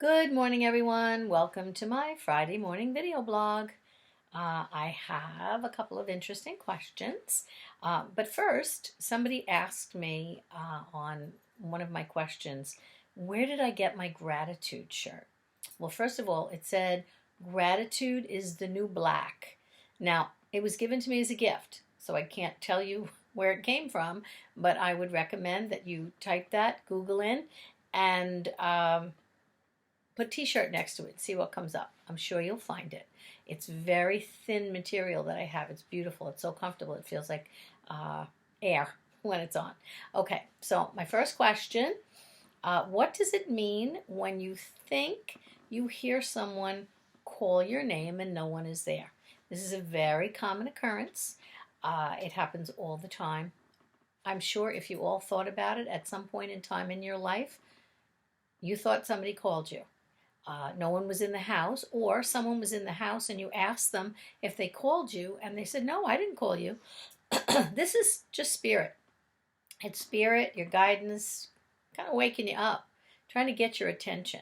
Good morning, everyone. Welcome to my Friday morning video blog. I have a couple of interesting questions. But first, somebody asked me on one of my questions, where did I get my gratitude shirt? Well, first of all, it said, gratitude is the new black. Now, it was given to me as a gift, so I can't tell you where it came from, but I would recommend that you type that, Google in, and put t-shirt next to it, see what comes up. I'm sure you'll find it. It's very thin material that I have. It's beautiful. It's so comfortable. It feels like air when it's on. Okay, so my first question, what does it mean when you think you hear someone call your name and no one is there? This is a very common occurrence. It happens all the time. I'm sure if you all thought about it at some point in time in your life, you thought somebody called you. No one was in the house, or someone was in the house and you asked them if they called you and they said, no, I didn't call you. This is just spirit. It's spirit, your guidance, kind of waking you up, trying to get your attention.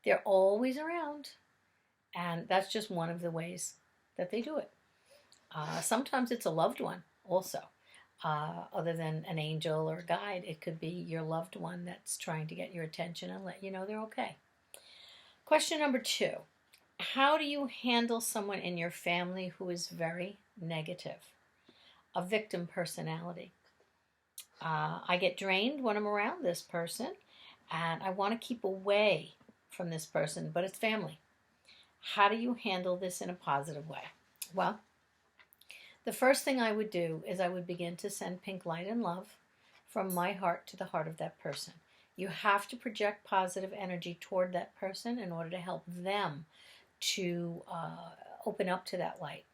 They're always around, and that's just one of the ways that they do it. Sometimes it's a loved one also. Other than an angel or a guide, it could be your loved one that's trying to get your attention and let you know they're okay. Question number 2. How do you handle someone in your family who is very negative? A victim personality. I get drained when I'm around this person, and I want to keep away from this person, but it's family. How do you handle this in a positive way? Well, the first thing I would do is I would begin to send pink light and love from my heart to the heart of that person. You have to project positive energy toward that person in order to help them to open up to that light.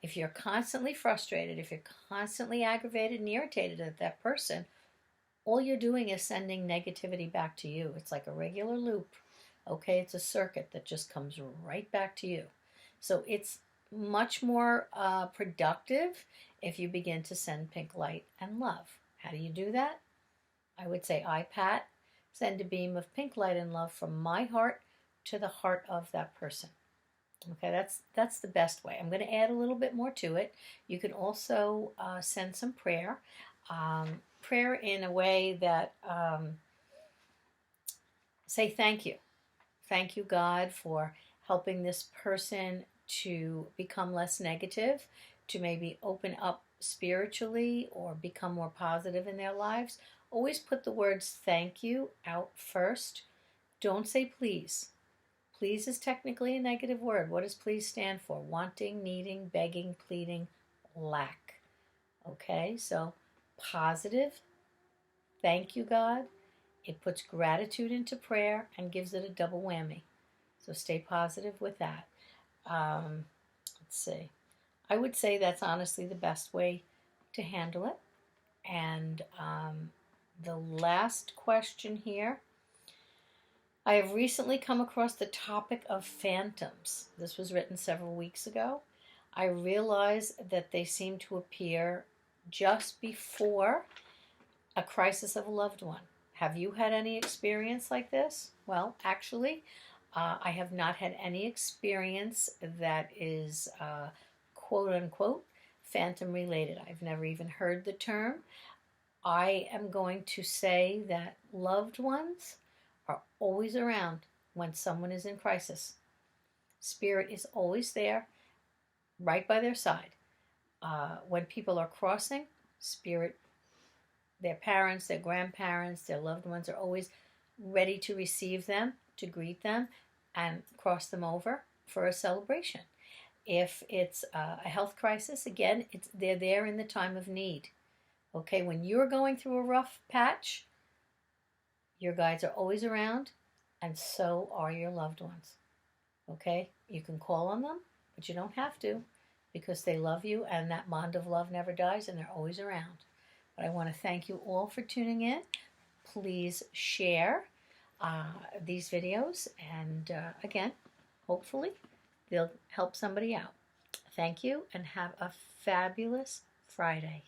If you're constantly frustrated, if you're constantly aggravated and irritated at that person, all you're doing is sending negativity back to you. It's like a regular loop. Okay, it's a circuit that just comes right back to you. So it's much more productive if you begin to send pink light and love. How do you do that? I would say I pat, send a beam of pink light and love from my heart to the heart of that person. Okay, that's the best way. I'm going to add a little bit more to it. You can also send some prayer. Prayer in a way that say thank you. Thank you, God, for helping this person to become less negative, to maybe open up spiritually or become more positive in their lives. Always put the words thank you out first. Don't say please. Please is technically a negative word. What does please stand for? Wanting, needing, begging, pleading, lack. Okay, so positive. Thank you, God. It puts gratitude into prayer and gives it a double whammy. So stay positive with that. Let's see. I would say that's honestly the best way to handle it. And the last question here. I have recently come across the topic of phantoms. This was written several weeks ago. I realize that they seem to appear just before a crisis of a loved one. Have you had any experience like this? Well, actually, I have not had any experience that is quote-unquote phantom related. I've never even heard the term. I am going to say that loved ones are always around when someone is in crisis. Spirit is always there, right by their side. When people are crossing, spirit, their parents, their grandparents, their loved ones are always ready to receive them, to greet them, and cross them over for a celebration. If it's a health crisis, again, they're there in the time of need. Okay, when you're going through a rough patch, your guides are always around, and so are your loved ones. Okay, you can call on them, but you don't have to, because they love you, and that bond of love never dies, and they're always around. But I want to thank you all for tuning in. Please share these videos, and again, hopefully they'll help somebody out. Thank you, and have a fabulous Friday.